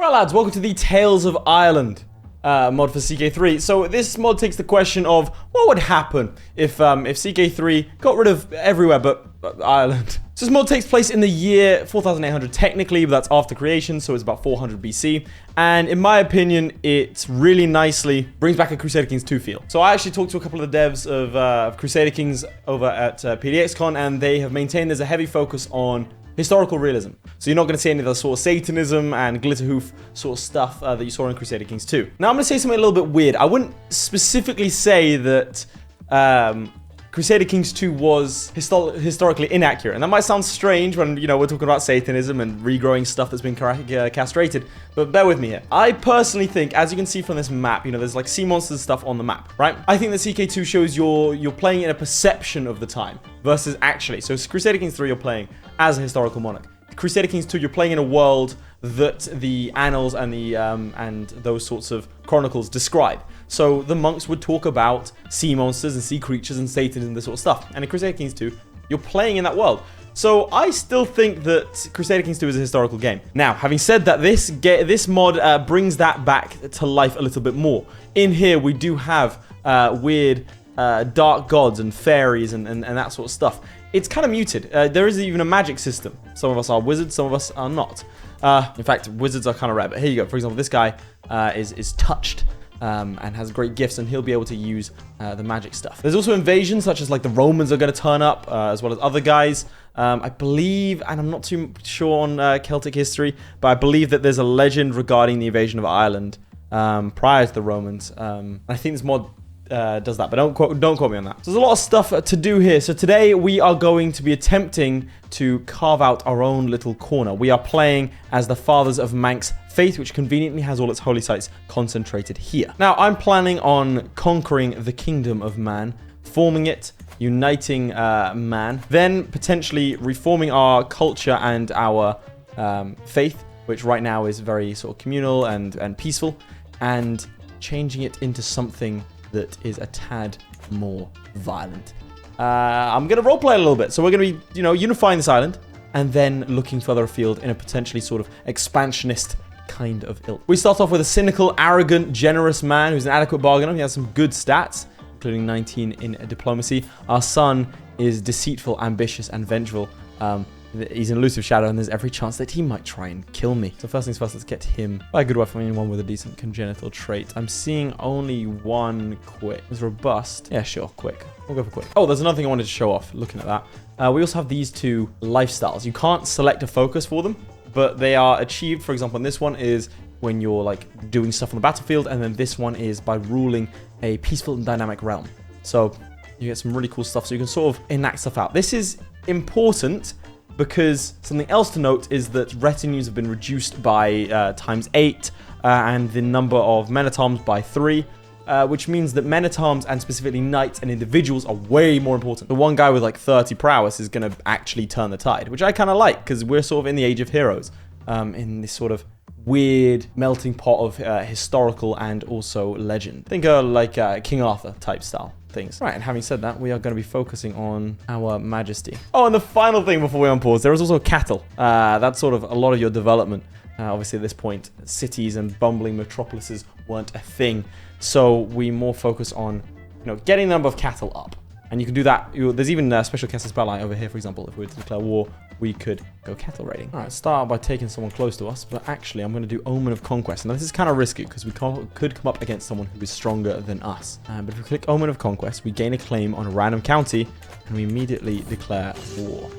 Right lads, welcome to the Tales of Ireland mod for CK3. So this mod takes the question of what would happen if CK3 got rid of everywhere but Ireland. So this mod takes place in the year 4800 technically, but that's after creation, so it's about 400 BC. And in my opinion, it really nicely brings back a Crusader Kings 2 feel. So I actually talked to a couple of the devs of Crusader Kings over at PDXCon, and they have maintained there's a heavy focus on historical realism. So you're not going to see any of the sort of Satanism and Glitterhoof sort of stuff that you saw in Crusader Kings 2. Now I'm going to say something a little bit weird. I wouldn't specifically say that Crusader Kings 2 was historically inaccurate. And that might sound strange when, you know, we're talking about Satanism and regrowing stuff that's been castrated. But bear with me here. I personally think, as you can see from this map, you know, there's like sea monsters stuff on the map, right? I think that CK2 shows you're playing in a perception of the time versus actually. So Crusader Kings 3, you're playing as a historical monarch. Crusader Kings 2, you're playing in a world that the annals and the and those sorts of chronicles describe. So the monks would talk about sea monsters and sea creatures and Satan and this sort of stuff. And in Crusader Kings 2, you're playing in that world. So I still think that Crusader Kings 2 is a historical game. Now, having said that, this mod brings that back to life a little bit more. In here, we do have weird dark gods and fairies and that sort of stuff. It's kind of muted. There is even a magic system. Some of us are wizards, some of us are not. In fact, wizards are kind of rare, but here you go. For example, this guy is touched and has great gifts, and he'll be able to use the magic stuff. There's also invasions, such as like the Romans are going to turn up, as well as other guys. I believe, and I'm not too sure on Celtic history, but I believe that there's a legend regarding the invasion of Ireland prior to the Romans. I think this mod does that, but don't quote me on that. So there's a lot of stuff to do here. So today we are going to be attempting to carve out our own little corner. We are playing as the Fathers of Manx faith, which conveniently has all its holy sites concentrated here. Now I'm planning on conquering the Kingdom of Mann, forming it, uniting Man, then potentially reforming our culture and our faith, which right now is very sort of communal and peaceful, and changing it into something that is a tad more violent. I'm going to roleplay a little bit. So we're going to be, you know, unifying this island and then looking further afield in a potentially sort of expansionist kind of ilk. We start off with a cynical, arrogant, generous man who's an adequate bargainer. He has some good stats, including 19 in diplomacy. Our son is deceitful, ambitious, and vengeful. He's an elusive shadow, and there's every chance that he might try and kill me. So first things first, let's get him. By a good word for anyone with a decent congenital trait. I'm seeing only one quick. It's robust. Yeah, sure, quick. We'll go for quick. Oh, there's another thing I wanted to show off looking at that. We also have these two lifestyles. You can't select a focus for them, but they are achieved. For example, this one is when you're like doing stuff on the battlefield, and then this one is by ruling a peaceful and dynamic realm. So you get some really cool stuff, so you can sort of enact stuff out. This is important because something else to note is that retinues have been reduced by ×8 and the number of men-at-arms by 3, which means that men-at-arms and specifically knights and individuals are way more important. The one guy with like 30 prowess is going to actually turn the tide, which I kind of like because we're sort of in the age of heroes, in this sort of weird melting pot of historical and also legend. Think like King Arthur type style things. Right, and having said that, we are going to be focusing on our majesty. Oh, and the final thing before we unpause, there is also cattle. That's sort of a lot of your development. Obviously at this point, cities and bumbling metropolises weren't a thing. So we more focus on, you know, getting the number of cattle up. And you can do that. There's even a special castle spellline over here, for example. If we were to declare war, we could go cattle raiding. All right, start by taking someone close to us, but actually I'm going to do Omen of Conquest. Now this is kind of risky because we could come up against someone who is stronger than us. But if we click Omen of Conquest, we gain a claim on a random county, and we immediately declare war.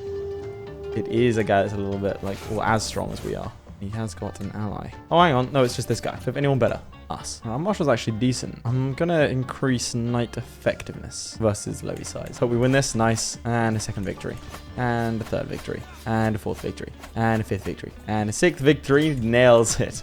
It is a guy that's a little bit like, or as strong as we are. He has got an ally. Oh, hang on. No, it's just this guy. So if anyone better, us. Our marshal's actually decent. I'm going to increase knight effectiveness versus levy size. Hope we win this. Nice. And a second victory. And a third victory. And a fourth victory. And a fifth victory. And a sixth victory. Nails it.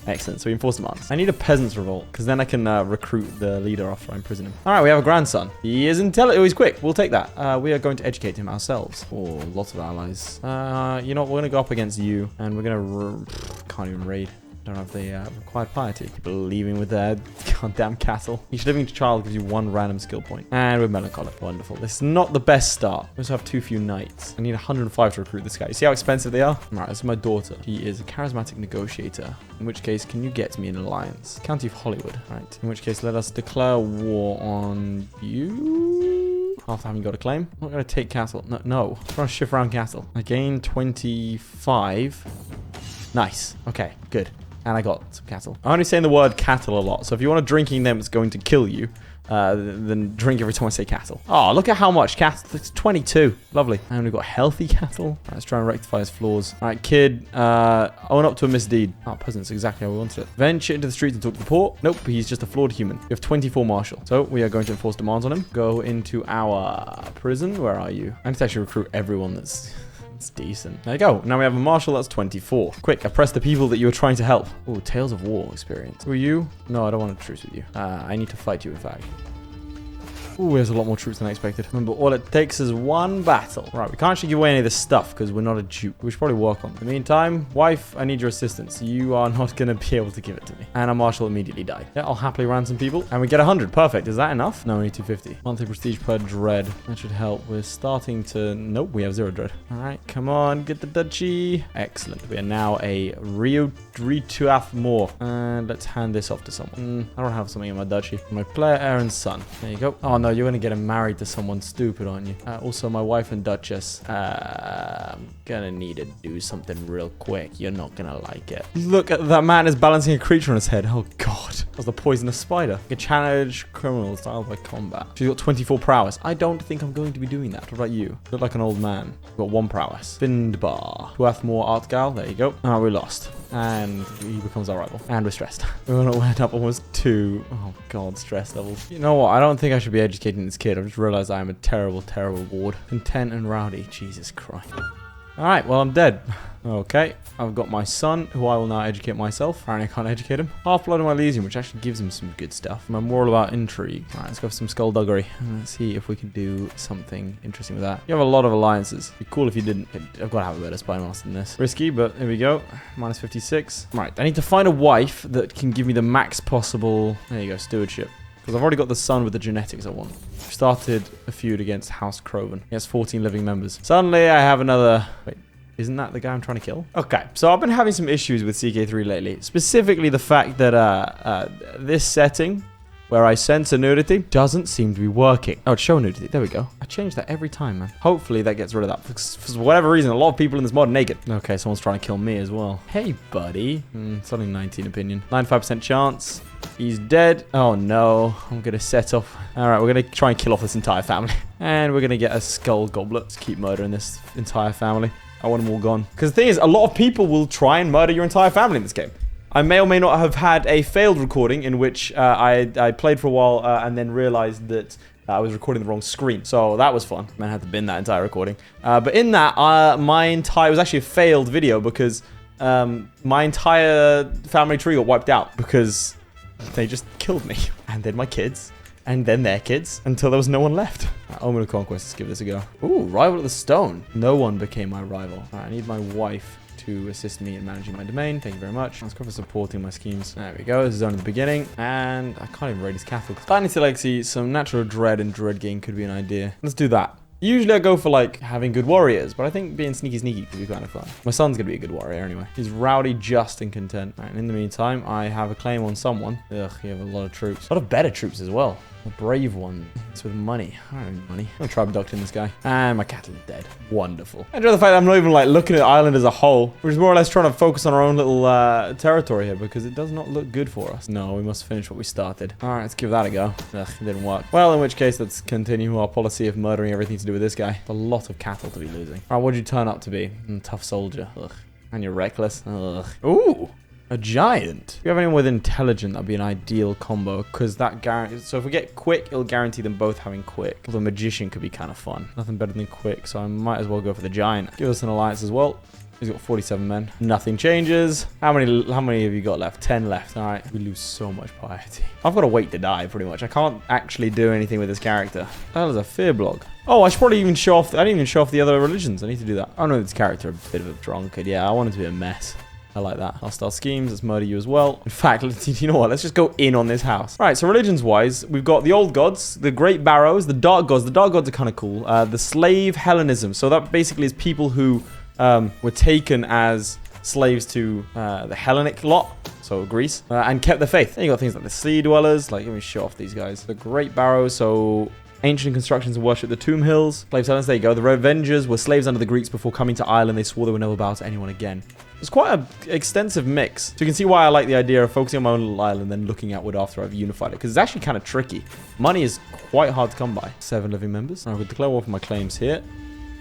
Excellent. So we enforce demands. I need a peasant's revolt because then I can recruit the leader after I imprison him. All right, we have a grandson. He is intelligent. Oh, he's quick. We'll take that. We are going to educate him ourselves. Oh, lots of allies. You know what? We're going to go up against you, and we're going to... can't even raid. Don't have the required piety. People leaving with their goddamn cattle. Each living child gives you 1 random skill point. And we're melancholic. Wonderful. This is not the best start. We also have too few knights. I need 105 to recruit this guy. You see how expensive they are? All right, this is my daughter. She is a charismatic negotiator. In which case, can you get me an alliance? County of Hollywood. Right. In which case, let us declare war on you. After having got a claim. I'm not going to take cattle. No. I'm trying to shift around cattle. I gained 25. Nice. Okay, good. And I got some cattle. I'm only saying the word cattle a lot. So if you want to drinking them, it's going to kill you. Then drink every time I say cattle. Oh, look at how much cattle. It's 22. Lovely. And we've got healthy cattle. Right, let's try and rectify his flaws. All right, kid. Own up to a misdeed. Oh, peasants, exactly how we wanted it. Venture into the streets and talk to the poor. Nope, he's just a flawed human. We have 24 martial. So we are going to enforce demands on him. Go into our prison. Where are you? I need to actually recruit everyone that's... It's decent. There you go. Now we have a marshal that's 24. Quick, oppress the people that you were trying to help. Ooh, Tales of War experience. Who are you? No, I don't want to truce with you. I need to fight you, in fact. Ooh, there's a lot more troops than I expected. Remember, all it takes is 1 battle. Right, we can't actually give away any of this stuff because we're not a duke. We should probably work on it. In the meantime, wife, I need your assistance. You are not going to be able to give it to me. And our marshal immediately died. Yeah, I'll happily ransom people. And we get 100. Perfect. Is that enough? No, we need 250. Monthly prestige per dread. That should help. We're starting to... Nope, we have 0 dread. All right, come on. Get the duchy. Excellent. We are now a Rituath more. And let's hand this off to someone. I don't have something in my duchy. My player Aaron's son. There you go. Oh, no. You're going to get him married to someone stupid, aren't you? Also, my wife and Duchess. I'm going to need to do something real quick. You're not going to like it. Look, that man is balancing a creature on his head. Oh, God. That was the poisonous spider. You can challenge criminals styled by combat. She's got 24 prowess. I don't think I'm going to be doing that. What about you? You look like an old man. You've got 1 prowess. Findbar. Tuathmore Artgal. There you go. Oh, we lost. And he becomes our rival. And we're stressed. We're going to end up almost 2. Oh, God, stress levels. You know what? I don't think I should be educating this kid. I've just realized I am a terrible, terrible ward. Content and rowdy. Jesus Christ. Alright, well, I'm dead. Okay, I've got my son, who I will now educate myself. Apparently, I can't educate him. Half-blood of my Elysium, which actually gives him some good stuff. I'm all about intrigue. Alright, let's go for some skullduggery. Let's see if we can do something interesting with that. You have a lot of alliances. It'd be cool if you didn't. I've got to have a better spy master than this. Risky, but here we go. Minus 56. Right, I need to find a wife that can give me the max possible... There you go, stewardship. Because I've already got the son with the genetics I want. We've started a feud against House Croven. He has 14 living members. Suddenly, I have another... Wait, isn't that the guy I'm trying to kill? Okay, so I've been having some issues with CK3 lately. Specifically, the fact that this setting, where I censor nudity, doesn't seem to be working. Oh, it's show nudity. There we go. I change that every time, man. Hopefully, that gets rid of that. For whatever reason, a lot of people in this mod are naked. Okay, someone's trying to kill me as well. Hey, buddy. It's only 19 opinion. 95% chance. He's dead. Oh, no. I'm going to set off. All right, we're going to try and kill off this entire family. And we're going to get a skull goblet. Let's keep murdering this entire family. I want them all gone. Because the thing is, a lot of people will try and murder your entire family in this game. I may or may not have had a failed recording in which I played for a while and then realized that I was recording the wrong screen. So that was fun. Man, I had to bin that entire recording. But in that, it was actually a failed video because my entire family tree got wiped out because they just killed me. And then my kids. And then their kids. Until there was no one left. Omen of Conquest. Let's give this a go. Ooh, Rival at the Stone. No one became my rival. All right, I need my wife to assist me in managing my domain. Thank you very much. Let's go for supporting my schemes. There we go. This is only the beginning. And I can't even raid his cattle. Starting to see some natural dread and dread gain could be an idea. Let's do that. Usually I go for like having good warriors, but I think being sneaky could be kind of fun. My son's gonna be a good warrior anyway. He's rowdy, just, and content. Right, and in the meantime, I have a claim on someone. Ugh, you have a lot of troops. A lot of better troops as well. A brave one. It's with money. I don't need money. I'm gonna try abducting this guy. And my cattle are dead. Wonderful. I enjoy the fact that I'm not even like looking at Ireland as a whole. We're just more or less trying to focus on our own little territory here because it does not look good for us. No, we must finish what we started. All right, let's give that a go. Ugh, it didn't work. Well, in which case, let's continue our policy of murdering everything to do with this guy. A lot of cattle to be losing. All right, what'd you turn up to be? Tough soldier. Ugh. And you're reckless. Ugh. Ooh. A giant. If you have anyone with intelligent, that'd be an ideal combo because that guarantees. So if we get quick, it'll guarantee them both having quick. Although magician could be kind of fun. Nothing better than quick, so I might as well go for the giant. Give us an alliance as well. He's got 47 men. Nothing changes. How many have you got left? 10 left. All right. We lose so much piety. I've got to wait to die pretty much. I can't actually do anything with this character. That is a fear blog. Oh, I should probably even show off. I didn't even show off the other religions. I need to do that. I know this character a bit of a drunkard. Yeah, I want him to be a mess. I like that. Hostile schemes. Let's murder you as well. In fact, you know what? Let's just go in on this house. All right, so religions-wise, we've got the old gods, the great barrows, the dark gods. The dark gods are kind of cool. The slave Hellenism. So that basically is people who were taken as slaves to the Hellenic lot, so Greece, and kept the faith. Then you got things like the sea dwellers. Like, let me show off these guys. The great barrows, so ancient constructions and worship the tomb hills. Slave Hellenes, there you go. The Revengers were slaves under the Greeks before coming to Ireland. They swore they would never bow to anyone again. It's quite an extensive mix. So you can see why I like the idea of focusing on my own little island, then looking outward after I've unified it, because it's actually kind of tricky. Money is quite hard to come by. 7 living members. I would declare war for my claims here.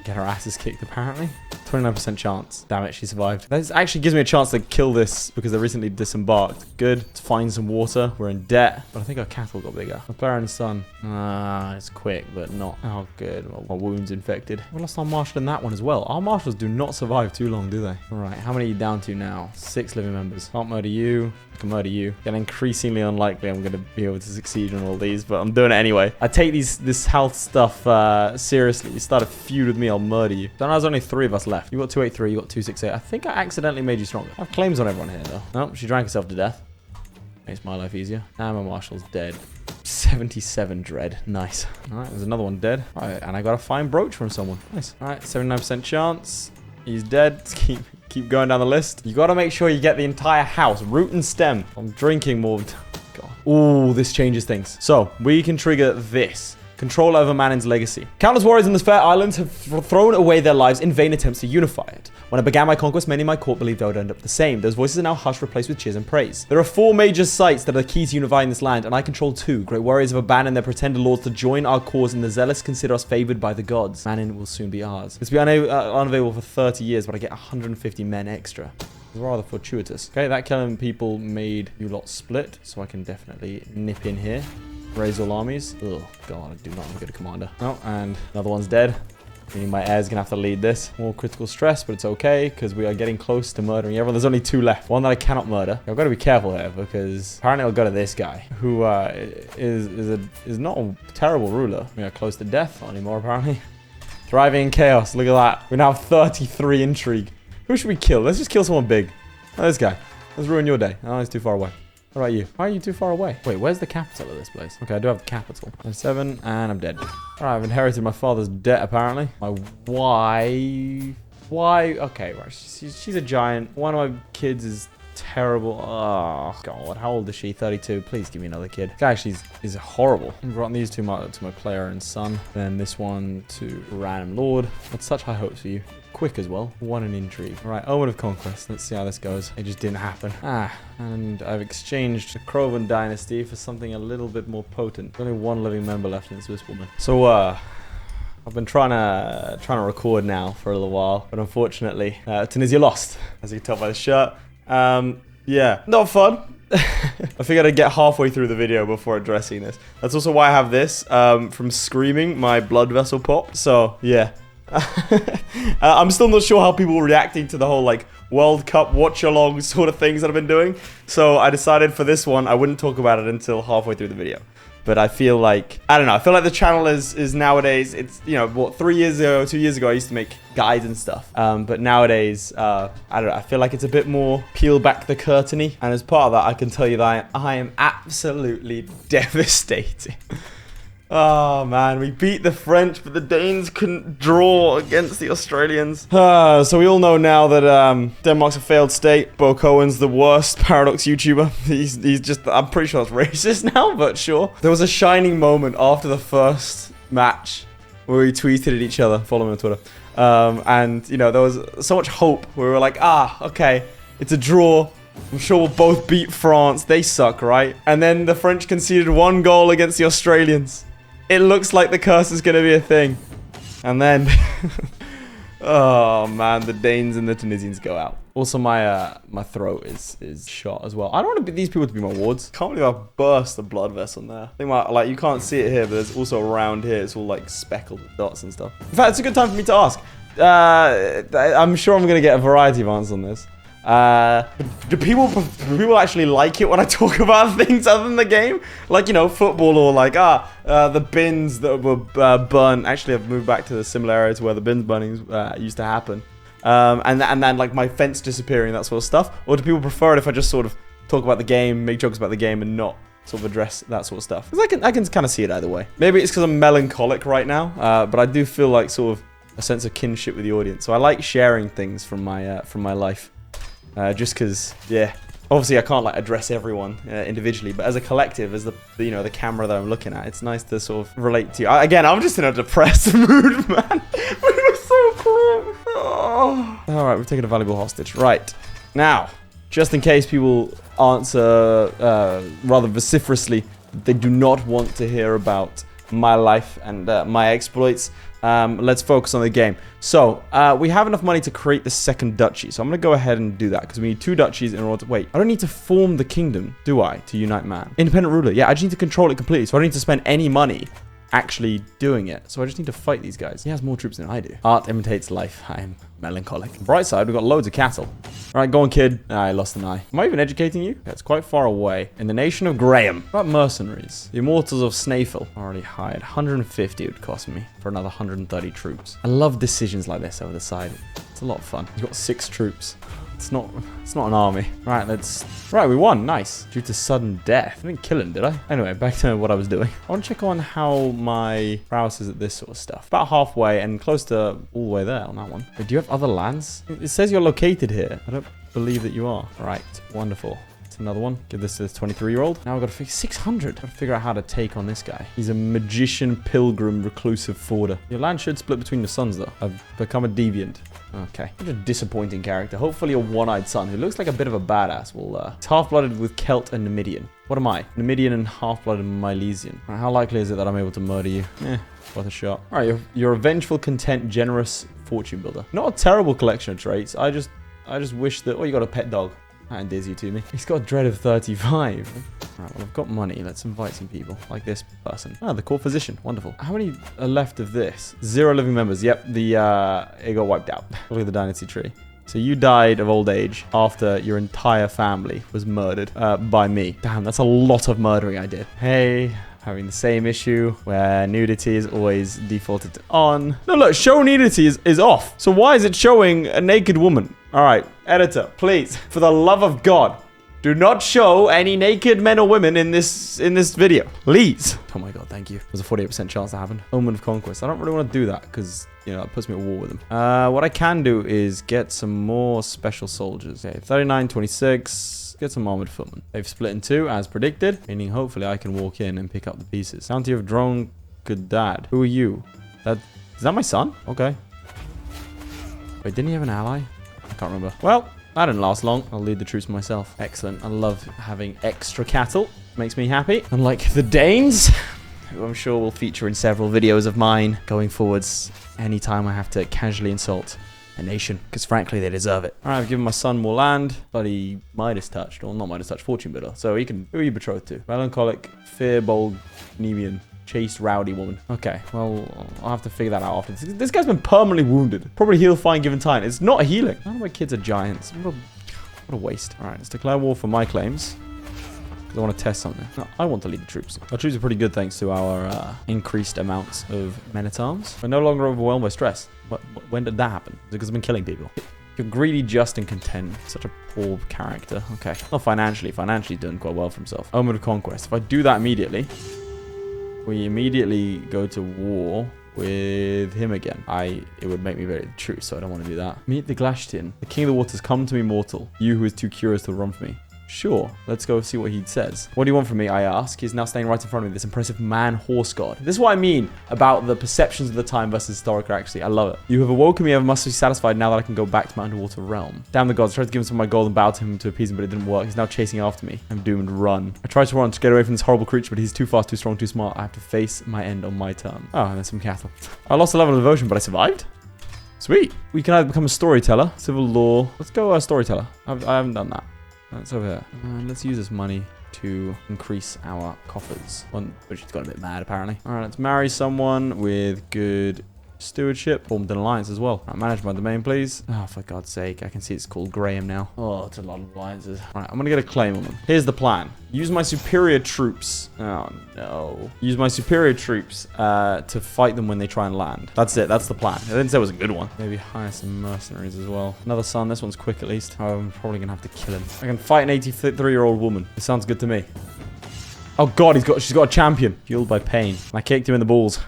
Get her asses kicked, apparently. 29% chance. Damn it, she survived. This actually gives me a chance to kill this because they recently disembarked. Good. Let's find some water. We're in debt. But I think our cattle got bigger. My player and son. It's quick, but not. Oh, good. Well, my wound's infected. We lost our marshal in that one as well. Our marshals do not survive too long, do they? All right. How many are you down to now? 6 living members. Can't murder you. I can murder you. Getting increasingly unlikely I'm going to be able to succeed on all these, but I'm doing it anyway. I take this health stuff seriously. You start a feud with me, I'll murder you. So now there's only 3 of us left. You got 283, you got 268. I think I accidentally made you stronger. I have claims on everyone here, though. Oh, she drank herself to death. Makes my life easier. Now my marshal's dead. 77 dread. Nice. All right, there's another one dead. All right, and I got a fine brooch from someone. Nice. All right, 79% chance. He's dead. Let's keep going down the list. You got to make sure you get the entire house, root and stem. I'm drinking more. God. Ooh, this changes things. So we can trigger this. Control over Mannin's legacy. Countless warriors in the fair islands have thrown away their lives in vain attempts to unify it. When I began my conquest, many in my court believed I would end up the same. Those voices are now hushed, replaced with cheers and praise. There are 4 major sites that are key to unifying this land, and I control 2. Great warriors have abandoned their pretended lords to join our cause, and the zealous consider us favored by the gods. Mannin will soon be ours. It's been unavailable for 30 years, but I get 150 men extra. It's rather fortuitous. Okay, that killing people made you lot split, so I can definitely nip in here. Raise all armies. Oh, God, I do not have a good commander. Oh, and another one's dead. Meaning my heir's gonna have to lead this. More critical stress, but it's okay, because we are getting close to murdering everyone. There's only 2 left. One that I cannot murder. I've got to be careful here, because apparently I'll go to this guy, who is not a terrible ruler. We are close to death. Not anymore, apparently. Thriving in chaos. Look at that. We now have 33 intrigue. Who should we kill? Let's just kill someone big. Oh, this guy. Let's ruin your day. Oh, he's too far away. What about you? Why are you too far away? Wait, where's the capital of this place? Okay, I do have the capital. 7, and I'm dead. All right, I've inherited my father's debt, apparently. My wife... Why? Okay, right. She's a giant. One of my kids is terrible. Oh, God. How old is she? 32. Please give me another kid. This guy actually is horrible. I've brought these 2 to my player and son. Then this one to random lord. That's such high hopes for you. Quick as well. 1 in intrigue. All right, Omen of Conquest. Let's see how this goes. It just didn't happen. And I've exchanged the Crovan dynasty for something a little bit more potent. There's only 1 living member left in this woman. So, I've been trying to record now for a little while, but unfortunately, Tunisia lost, as you can tell by the shirt. Yeah, not fun. I figured I'd get halfway through the video before addressing this. That's also why I have this, from screaming, my blood vessel popped. So, yeah. I'm still not sure how people are reacting to the whole like World Cup watch-along sort of things that I've been doing. So I decided for this one I wouldn't talk about it until halfway through the video. But I feel like, I don't know, I feel like the channel is nowadays, it's, you know, what, 3 years ago, 2 years ago I used to make guides and stuff. But nowadays, I don't know, I feel like it's a bit more peel back the curtain-y. And as part of that, I can tell you that I am absolutely devastated. Oh, man, we beat the French, but the Danes couldn't draw against the Australians. So we all know now that Denmark's a failed state. Bo Cohen's the worst Paradox YouTuber. He's just, I'm pretty sure that's racist now, but sure. There was a shining moment after the first match where we tweeted at each other. Follow me on Twitter. And, you know, there was so much hope. We were like, okay, it's a draw. I'm sure we'll both beat France. They suck, right? And then the French conceded 1 goal against the Australians. It looks like the curse is going to be a thing. And then... oh, man. The Danes and the Tunisians go out. Also, my throat is shot as well. I don't want these people to be my wards. Can't believe I burst a blood vessel in there. I think like, you can't see it here, but there's also around here. It's all, like, speckled with dots and stuff. In fact, it's a good time for me to ask. I'm sure I'm going to get a variety of answers on this. Do people actually like it when I talk about things other than the game? Like, you know, football or like, the bins that were burnt. Actually, I've moved back to the similar area to where the bins burnings used to happen. and then like my fence disappearing, that sort of stuff? Or do people prefer it if I just sort of talk about the game, make jokes about the game, and not sort of address that sort of stuff? Because I can kind of see it either way. Maybe it's because I'm melancholic right now, but I do feel like sort of a sense of kinship with the audience. So I like sharing things from my life, just because, yeah. Obviously, I can't like address everyone individually, but as a collective, as the the camera that I'm looking at, it's nice to sort of relate to you. Again, I'm just in a depressed mood, man. We were so close. Oh. All right, we've taken a valuable hostage. Right now, just in case people answer rather vociferously, they do not want to hear about my life and my exploits. Let's focus on the game. So, we have enough money to create the second duchy. So I'm going to go ahead and do that because we need 2 duchies in order to... Wait, I don't need to form the kingdom, do I? To unite man. Independent ruler. Yeah, I just need to control it completely. So I don't need to spend any money actually doing it. So I just need to fight these guys. He has more troops than I do. Art imitates life. I am melancholic. Bright side, we've got loads of cattle. All right, go on, kid. I lost an eye. Am I even educating you? Yeah, it's quite far away. In the nation of Graham. What about mercenaries? The immortals of Snaefell. Already hired. 150 it would cost me for another 130 troops. I love decisions like this over the side. It's a lot of fun. He's got 6 troops. It's not an army. Right, we won. Nice. Due to sudden death. I didn't kill him, did I? Anyway, back to what I was doing. I want to check on how my prowess is at this sort of stuff. About halfway and close to all the way there on that one. Wait, do you have other lands? It says you're located here. I don't believe that you are. Right. Wonderful. Another one. Give this to this 23-year-old. Now I've got to figure 600. Got to figure out how to take on this guy. He's a magician, pilgrim, reclusive forder. Your land should split between your sons, though. I've become a deviant. Okay. Such a disappointing character. Hopefully a one-eyed son who looks like a bit of a badass will, He's half-blooded with Celt and Numidian. What am I? Numidian and half-blooded Milesian. Right, how likely is it that I'm able to murder you? Worth a shot. All right, you're a vengeful, content, generous fortune builder. Not a terrible collection of traits. I just wish that... Oh, you got a pet dog. That endears you to me. He's got a dread of 35. Right, well, I've got money. Let's invite some people. Like this person. Ah, the core physician. Wonderful. How many are left of this? 0 living members. Yep, it got wiped out. Look at the dynasty tree. So you died of old age after your entire family was murdered by me. Damn, that's a lot of murdering I did. Hey... Having the same issue where nudity is always defaulted to on. No, look, show nudity is off. So why is it showing a naked woman? All right, editor, please, for the love of God, do not show any naked men or women in this video, please. Oh my God, thank you. There's a 48% chance that happened. Omen of Conquest. I don't really want to do that because, that puts me at war with them. What I can do is get some more special soldiers. Okay, 39, 26. Get some armored footmen. They've split in 2 as predicted, meaning hopefully I can walk in and pick up the pieces. County of Drone Good Dad. Who are you? Is that my son? Okay. Wait, didn't he have an ally? I can't remember. Well, that didn't last long. I'll lead the troops myself. Excellent. I love having extra cattle. Makes me happy. Unlike the Danes, who I'm sure will feature in several videos of mine going forwards anytime I have to casually insult a nation, because frankly they deserve it. All right, I've given my son more land, but he Midas touched, or not Midas touched, fortune builder. So he can. Who are you betrothed to? Melancholic, fear, bold, Nemean, chaste, rowdy woman. Okay, well I'll have to figure that out after this. This guy's been permanently wounded. Probably heal fine given time. It's not healing. None of my kids are giants. What a waste. All right, let's declare war for my claims. I want to test something. No, I want to lead the troops. Our troops are pretty good thanks to our increased amounts of men-at-arms. We're no longer overwhelmed by stress. When did that happen? Is it because I've been killing people? You're greedy, just, and content. Such a poor character. Okay. Not financially. Financially he's doing quite well for himself. Omen of Conquest. If I do that immediately, we immediately go to war with him again. It would make me very true, so I don't want to do that. Meet the Glashtin. The king of the waters, come to me, mortal. You who is too curious to run from me. Sure, let's go see what he says. What do you want from me, I ask? He's now standing right in front of me, this impressive man-horse god. This is what I mean about the perceptions of the time versus historical accuracy. I love it. You have awoken me, I must be satisfied now that I can go back to my underwater realm. Damn the gods, I tried to give him some of my gold and bow to him to appease him, but it didn't work. He's now chasing after me. I'm doomed, run. I tried to run to get away from this horrible creature, but he's too fast, too strong, too smart. I have to face my end on my terms. Oh, and there's some cattle. I lost a level of devotion, but I survived? Sweet. We can either become a storyteller, civil law. Let's go storyteller. I haven't done that. That's over here. Let's use this money to increase our coffers. One, which has got a bit mad, apparently. All right, let's marry someone with good Stewardship. Formed an alliance as well. Right, manage my domain, please. Oh, for God's sake. I can see it's called Graham now. Oh, it's a lot of alliances. All right, I'm going to get a claim on them. Here's the plan. Use my superior troops. Oh, no. Use my superior troops to fight them when they try and land. That's it. That's the plan. I didn't say it was a good one. Maybe hire some mercenaries as well. Another son. This one's quick at least. Oh, I'm probably going to have to kill him. I can fight an 83-year-old woman. It sounds good to me. Oh, God. She's got a champion. Fueled by pain. I kicked him in the balls.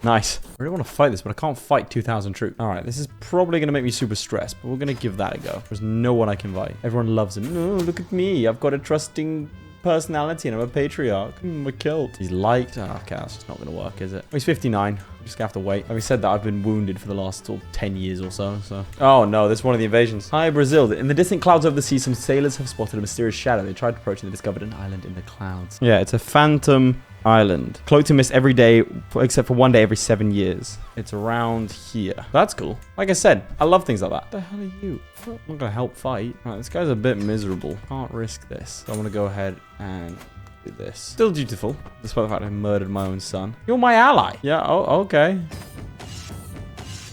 Nice. I really want to fight this, but I can't fight 2,000 troops. All right, this is probably going to make me super stressed, but we're going to give that a go. There's no one I can fight. Everyone loves him. No, look at me. I've got a trusting personality and I'm a patriarch. I'm a kilt. He's liked. Oh, okay, that's just not going to work, is it? He's 59. I'm just going to have to wait. Having said that, I've been wounded for the last 10 years or so. Oh, no, this is one of the invasions. Hi, Brazil. In the distant clouds over the sea, some sailors have spotted a mysterious shadow. They tried to approach and they discovered an island in the clouds. Yeah, it's a phantom island. Cloaked in mist every day, except for one day every 7 years. It's around here. That's cool. Like I said, I love things like that. What the hell are you? I'm not going to help fight. Right, this guy's a bit miserable. Can't risk this. So I'm going to go ahead and do this. Still dutiful, despite the fact I murdered my own son. You're my ally. Yeah, oh, okay.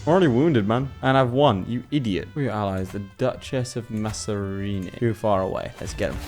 Already wounded, man. And I've won. You idiot. Who are your allies? The Duchess of Massarini. Too far away. Let's get them.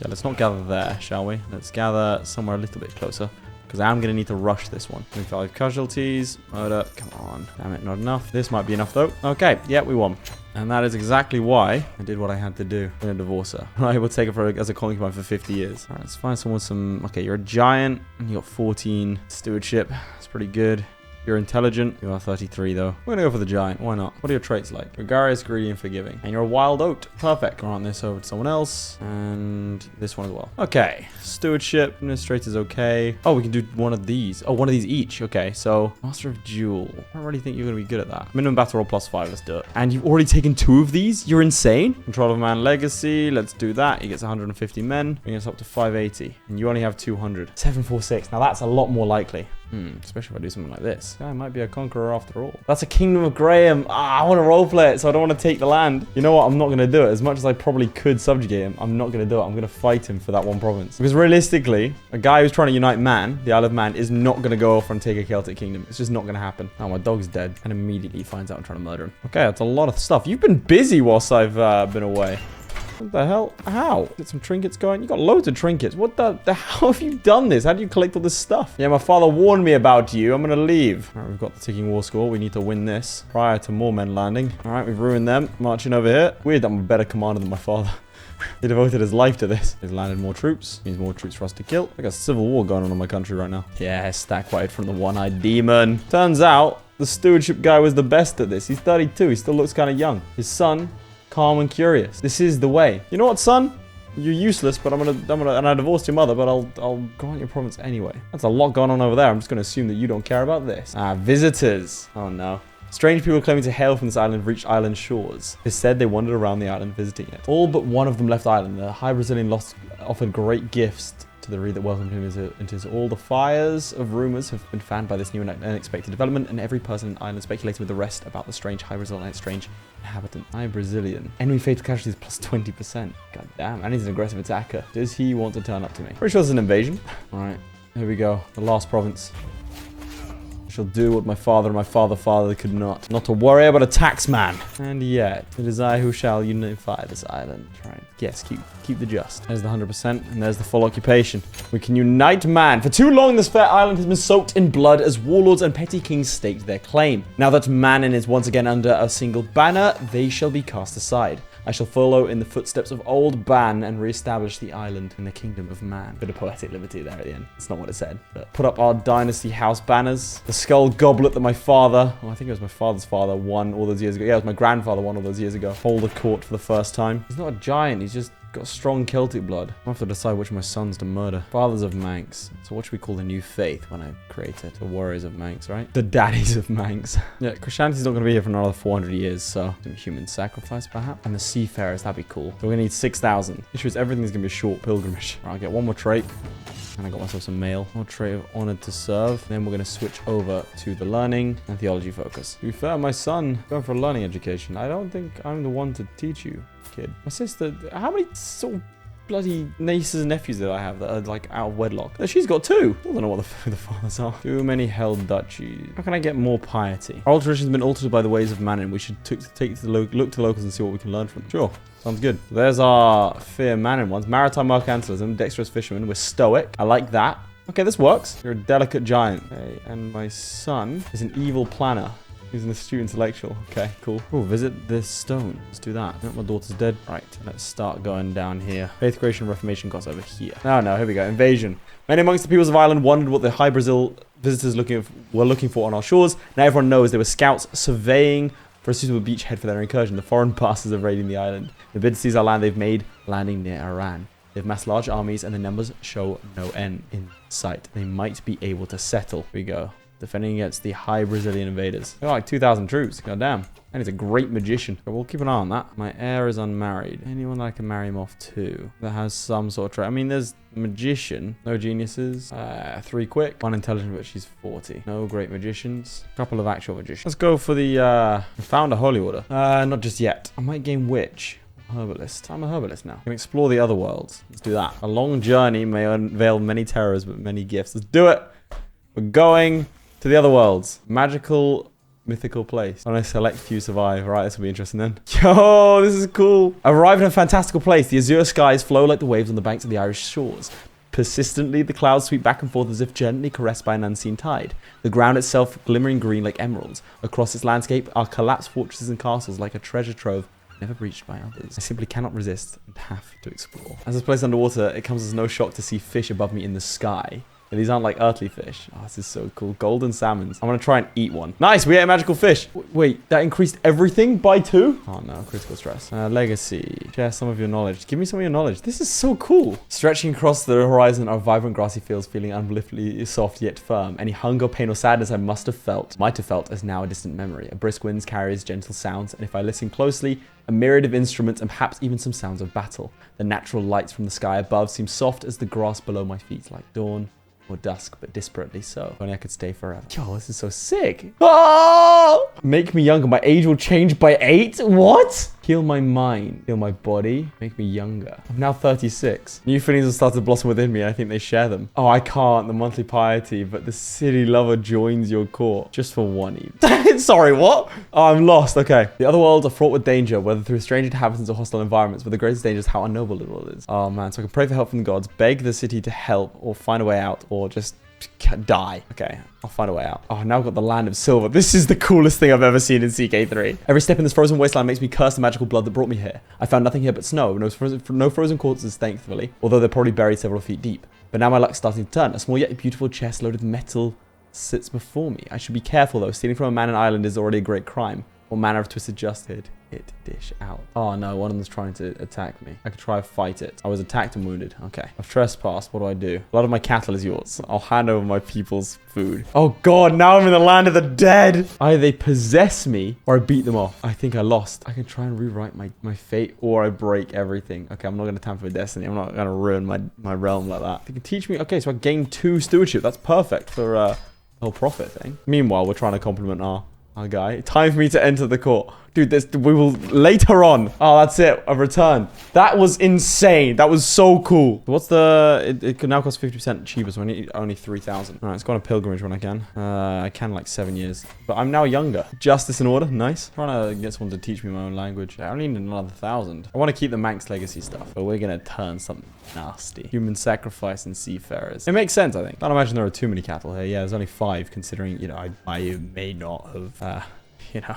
Yeah, let's not gather there, shall we? Let's gather somewhere a little bit closer. Because I'm going to need to rush this one. 25 casualties. Murder. Come on. Damn it, not enough. This might be enough, though. Okay, yeah, we won. And that is exactly why I did what I had to do in a divorce her. I will take her as a concubine for 50 years. All right, let's find someone with some... Okay, you're a giant. And you got 14 stewardship. That's pretty good. You're intelligent. You are 33, though. We're going to go for the giant. Why not? What are your traits like? Gregarious, greedy, and forgiving. And you're a wild oat. Perfect. Grant this over to someone else. And this one as well. Okay. Stewardship. Administrator's okay. Oh, we can do one of these. Oh, one of these each. Okay, so Master of Duel. I don't really think you're going to be good at that. Minimum battle roll +5. Let's do it. And you've already taken 2 of these? You're insane. Control of Man Legacy. Let's do that. He gets 150 men. Bringing us up to 580. And you only have 200. 746. Now, that's a lot more likely. Especially if I do something like this. Guy might be a conqueror after all. That's a Kingdom of Graham. I want to roleplay it, so I don't want to take the land. You know what? I'm not going to do it. As much as I probably could subjugate him, I'm not going to do it. I'm going to fight him for that one province. Because realistically, a guy who's trying to unite Man, the Isle of Man, is not going to go off and take a Celtic kingdom. It's just not going to happen. Oh, my dog's dead. And immediately finds out I'm trying to murder him. Okay, that's a lot of stuff. You've been busy whilst I've been away. What the hell? How? Get some trinkets going? You got loads of trinkets. What the how have you done this? How do you collect all this stuff? Yeah, my father warned me about you. I'm gonna leave. All right, we've got the ticking war score. We need to win this prior to more men landing. All right, we've ruined them. Marching over here. Weird that I'm a better commander than my father. He devoted his life to this. He's landed more troops. Means more troops for us to kill. I got a civil war going on in my country right now. Yeah, stack wide from the one-eyed demon. Turns out the stewardship guy was the best at this. He's 32. He still looks kind of young. His son, calm and curious. This is the way. You know what, son? You're useless, but I'm gonna, and I divorced your mother, but I'll grant your province anyway. That's a lot going on over there. I'm just gonna assume that you don't care about this. Visitors. Oh no. Strange people claiming to hail from this island reached island shores. They said they wandered around the island visiting it. All but one of them left island. The high Brazilian offered great gifts to the reed that welcomed him into his all. The fires of rumors have been fanned by this new and unexpected development, and every person in the island speculated with the rest about the strange high Brazilian and its strange inhabitant. High Brazilian. Enemy fatal casualties +20%. God damn, and he's an aggressive attacker. Does he want to turn up to me? Pretty sure this is an invasion. All right, here we go. The last province. Shall do what my father and my father could not. Not to worry about a taxman. And yet, it is I who shall unify this island. Right. Yes, keep the just. There's the 100%, and there's the full occupation. We can unite Man. For too long, this fair island has been soaked in blood as warlords and petty kings staked their claim. Now that Man is once again under a single banner, they shall be cast aside. I shall follow in the footsteps of old Ban and re-establish the island in the Kingdom of Man. Bit of poetic liberty there at the end. That's not what it said. But put up our dynasty house banners. The skull goblet that my father, well, I think it was my father's father, won all those years ago. Yeah, it was my grandfather won all those years ago. Hold a court for the first time. He's not a giant. He's just got strong Celtic blood. I'll have to decide which of my sons to murder. Fathers of Manx. So what should we call the new faith when I create it? The warriors of Manx, right? The daddies of Manx. Yeah, Christianity's not going to be here for another 400 years, so some human sacrifice perhaps. And the seafarers, that'd be cool. So we're going to need 6,000. Issue is everything's going to be a short pilgrimage. All right, I'll get one more trait. And I got myself some mail. More trait of honored to serve. Then we're going to switch over to the learning and theology focus. To be fair, my son going for a learning education. I don't think I'm the one to teach you, kid. My sister, how many sort of bloody nieces and nephews that I have that are like out of wedlock. She's got 2. I don't know what the fathers are. Too many held duchies. How can I get more piety? Our old tradition's been altered by the ways of Mann, and we should look to the locals and see what we can learn from them. Sure. Sounds good. There's our Fear Manning ones. Maritime mercantilism, dexterous fisherman. We're stoic. I like that. Okay, this works. You're a delicate giant. Okay, and my son is an evil planner. He's an astute intellectual. Okay, cool. Oh, visit this stone. Let's do that. Oh, my daughter's dead. Right, let's start going down here. Faith creation, reformation goes over here. No, here we go. Invasion. Many amongst the peoples of Ireland wondered what the high Brazil visitors were looking for on our shores. Now everyone knows they were scouts surveying for a suitable beachhead for their incursion. The foreign bastards are raiding the island. The bid to seize our land they've made, landing near Iran. They've massed large armies and the numbers show no end in sight. They might be able to settle. Here we go. Defending against the high Brazilian invaders. They're like 2,000 troops. God damn. And he's a great magician. But we'll keep an eye on that. My heir is unmarried. Anyone that I can marry him off to that has some sort of trait. I mean, there's magician. No geniuses. 3 quick. 1 intelligent, but she's 40. No great magicians. A couple of actual magicians. Let's go for the founder holy order. Not just yet. I might gain witch. Herbalist. I'm a herbalist now. I can explore the other worlds. Let's do that. A long journey may unveil many terrors, but many gifts. Let's do it. We're going to the other worlds. Magical, mythical place. Only a select few survive. Right, this will be interesting then. Yo, this is cool. Arrive in a fantastical place. The azure skies flow like the waves on the banks of the Irish shores. Persistently, the clouds sweep back and forth as if gently caressed by an unseen tide. The ground itself glimmering green like emeralds. Across its landscape are collapsed fortresses and castles like a treasure trove never breached by others. I simply cannot resist and have to explore. As this place underwater, it comes as no shock to see fish above me in the sky. And these aren't like earthly fish. Oh, this is so cool. Golden salmons. I'm going to try and eat one. Nice, we ate a magical fish. Wait, that increased everything by 2? Oh no, critical stress. Legacy. Share some of your knowledge. Give me some of your knowledge. This is so cool. Stretching across the horizon are vibrant grassy fields, feeling unbelievably soft yet firm. Any hunger, pain, or sadness I might have felt is now a distant memory. A brisk wind carries gentle sounds, and if I listen closely, a myriad of instruments and perhaps even some sounds of battle. The natural lights from the sky above seem soft as the grass below my feet, like dawn or dusk, but disparately so. If only I could stay forever. Yo, this is so sick. Oh! Make me younger. My age will change by 8? What? Heal my mind. Heal my body. Make me younger. I'm now 36. New feelings have started to blossom within me, and I think they share them. Oh, I can't. The monthly piety, but the city lover joins your court. Just for 1 evening. Sorry, what? Oh, I'm lost. Okay. The other worlds are fraught with danger, whether through strange inhabitants or hostile environments, but the greatest danger is how unknown it all is. Oh, man. So I can pray for help from the gods, beg the city to help, or find a way out, or just die. Okay, I'll find a way out. Oh, now I've got the land of silver. This is the coolest thing I've ever seen in CK3. Every step in this frozen wasteland makes me curse the magical blood that brought me here. I found nothing here but snow. No frozen corpses, thankfully, although they're probably buried several feet deep. But now my luck's starting to turn. A small yet beautiful chest loaded with metal sits before me. I should be careful though. Stealing from a man in Ireland is already a great crime. What manner of twisted justice it dish out? Oh no, one of them's trying to attack me. I could try to fight it. I was attacked and wounded. Okay. I've trespassed. What do I do? A lot of my cattle is yours. I'll hand over my people's food. Oh god, now I'm in the land of the dead. Either they possess me or I beat them off. I think I lost. I can try and rewrite my fate or I break everything. Okay, I'm not going to tamper with destiny. I'm not going to ruin my realm like that. They can teach me. Okay, so I gained 2 stewardship. That's perfect for the whole profit thing. Meanwhile, we're trying to compliment our guy. Time for me to enter the court. Dude, we will later on. Oh, that's it. I've returned. That was insane. That was so cool. What's the... It could now cost 50% cheaper, so I need only 3,000. All right, let's go on a pilgrimage when I can. I can like 7 years. But I'm now younger. Justice in order. Nice. Trying to get someone to teach me my own language. I only need another 1,000. I want to keep the Manx legacy stuff, but we're going to turn something nasty. Human sacrifice and seafarers. It makes sense, I think. Can't imagine there are too many cattle here. Yeah, there's only 5, considering, you know, I may not have, you know...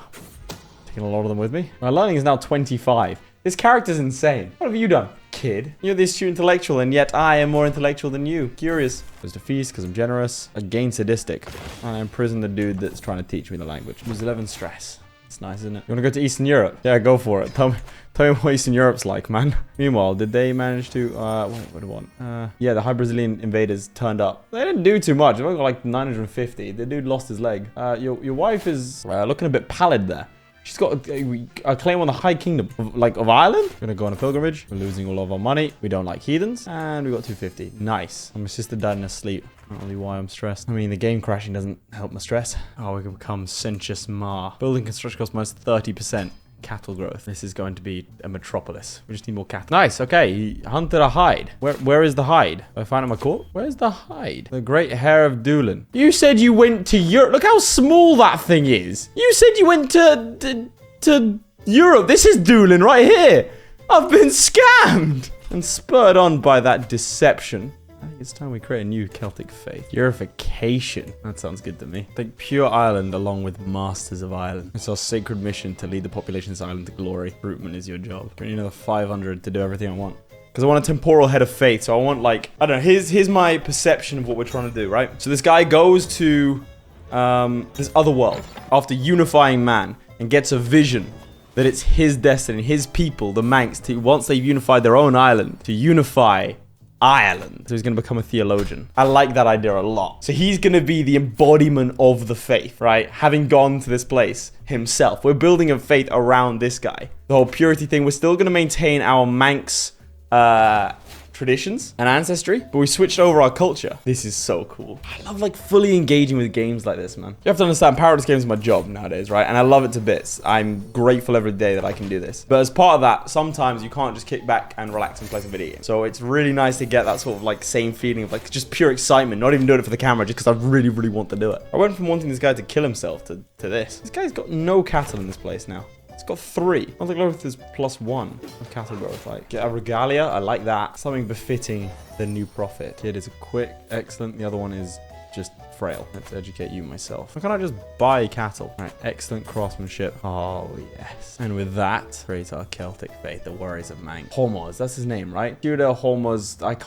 taking a lot of them with me. My learning is now 25. This character's insane. What have you done, kid? You're the astute intellectual, and yet I am more intellectual than you. Curious. Goes to feast because I'm generous. Again, sadistic. And I imprison the dude that's trying to teach me the language. Lose 11 stress. It's nice, isn't it? You want to go to Eastern Europe? Yeah, go for it. Tell me what Eastern Europe's like, man. Meanwhile, did they manage to... what do I want? Yeah, the high Brazilian invaders turned up. They didn't do too much. They only got like 950. The dude lost his leg. Your wife is looking a bit pallid there. She's got a claim on the High Kingdom of Ireland. We're gonna go on a pilgrimage. We're losing all of our money. We don't like heathens. And we got 250. Nice. And my sister died in her sleep. Not really why I'm stressed. I mean, the game crashing doesn't help my stress. Oh, we can become Sensuous Ma. Building construction costs minus 30%. cattle growth. This is going to be a metropolis. We just need more cattle. Nice. Okay. He hunted a hide. Where is the hide? I find it in my court. Where's the hide? The great hair of Doolin. You said you went to Europe. Look how small that thing is. You said you went to Europe. This is Doolin right here. I've been scammed. And spurred on by that deception, I think it's time we create a new Celtic faith. Purification. That sounds good to me. Think pure Ireland along with Masters of Ireland. It's our sacred mission to lead the population of this island to glory. Recruitment is your job. We need another 500 to do everything I want. Because I want a temporal head of faith. So I want, like, I don't know. Here's my perception of what we're trying to do, right? So this guy goes to this other world after unifying man and gets a vision that it's his destiny, his people, the Manx, to, once they've unified their own island, to unify Ireland. So he's going to become a theologian. I like that idea a lot. So he's going to be the embodiment of the faith, right? Having gone to this place himself. We're building a faith around this guy. The whole purity thing, we're still going to maintain our Manx traditions and ancestry, but we switched over our culture. This is so cool. I love like fully engaging with games like this, man. You have to understand, Paradox Games is my job nowadays, right? And I love it to bits. I'm grateful every day that I can do this. But as part of that, sometimes you can't just kick back and relax and play some video games. So it's really nice to get that sort of like same feeling of like just pure excitement, not even doing it for the camera, just because I really, really want to do it. I went from wanting this guy to kill himself to this. This guy's got no cattle in this place now. It's got 3. I think growth is +1 of cattle growth. Like, get a regalia. I like that. Something befitting the new prophet. Kid is a quick, excellent. The other one is just frail. Let's educate you myself. Why can't I just buy cattle? All right, excellent craftsmanship. Oh, yes. And with that, create our Celtic faith, the warriors of Manx. Hormuz, that's his name, right? Judah, Hormuz, I like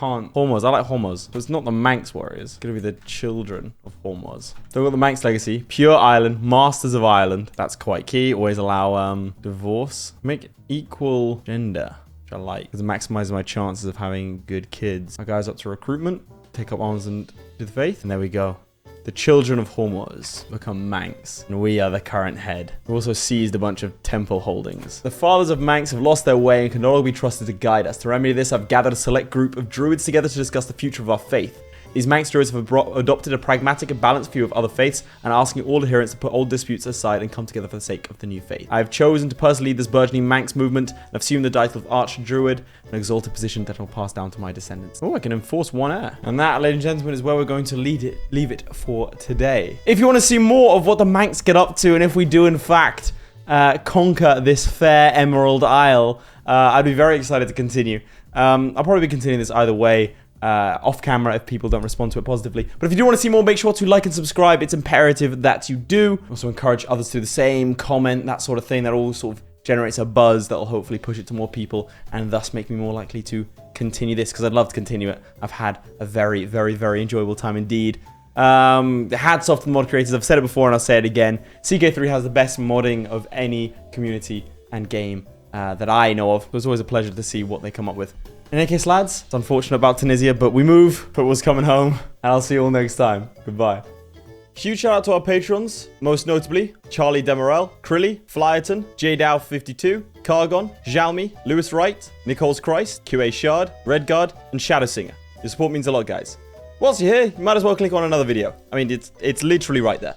Hormuz. But it's not the Manx warriors. It's gonna be the children of Hormuz. So we've got the Manx legacy, pure Ireland, Masters of Ireland. That's quite key. Always allow divorce. Make equal gender, which I like, because it maximizes my chances of having good kids. Our guy's up to recruitment. Take up arms and do the faith. And there we go. The children of Hormuz become Manx, and we are the current head. We've also seized a bunch of temple holdings. The fathers of Manx have lost their way and can no longer be trusted to guide us. To remedy this, I've gathered a select group of druids together to discuss the future of our faith. These Manx druids have adopted a pragmatic and balanced view of other faiths and are asking all adherents to put old disputes aside and come together for the sake of the new faith. I have chosen to personally lead this burgeoning Manx movement and have assumed the title of Archdruid, an exalted position that will pass down to my descendants. Oh, I can enforce 1 heir. And that, ladies and gentlemen, is where we're going to leave it for today. If you want to see more of what the Manx get up to, and if we do in fact conquer this fair Emerald Isle, I'd be very excited to continue. I'll probably be continuing this either way. Off camera if people don't respond to it positively. But if you do want to see more, make sure to like and subscribe. It's imperative that you do. Also encourage others to do the same, comment, that sort of thing. That all sort of generates a buzz that will hopefully push it to more people and thus make me more likely to continue this, because I'd love to continue it. I've had a very, very, very enjoyable time indeed. Hats off to the mod creators. I've said it before and I'll say it again. CK3 has the best modding of any community and game that I know of. It was always a pleasure to see what they come up with. In any case, lads, it's unfortunate about Tunisia, but we move. Football's coming home, and I'll see you all next time. Goodbye. Huge shout out to our patrons, most notably Charlie Demerel, Crilly, Flyerton, JDow52, Cargon, Sjalmi, Lewis Wright, Nicole's Christ, QA Shard, Redguard, and ShadowSinger. Your support means a lot, guys. Whilst you're here, you might as well click on another video. I mean, it's literally right there.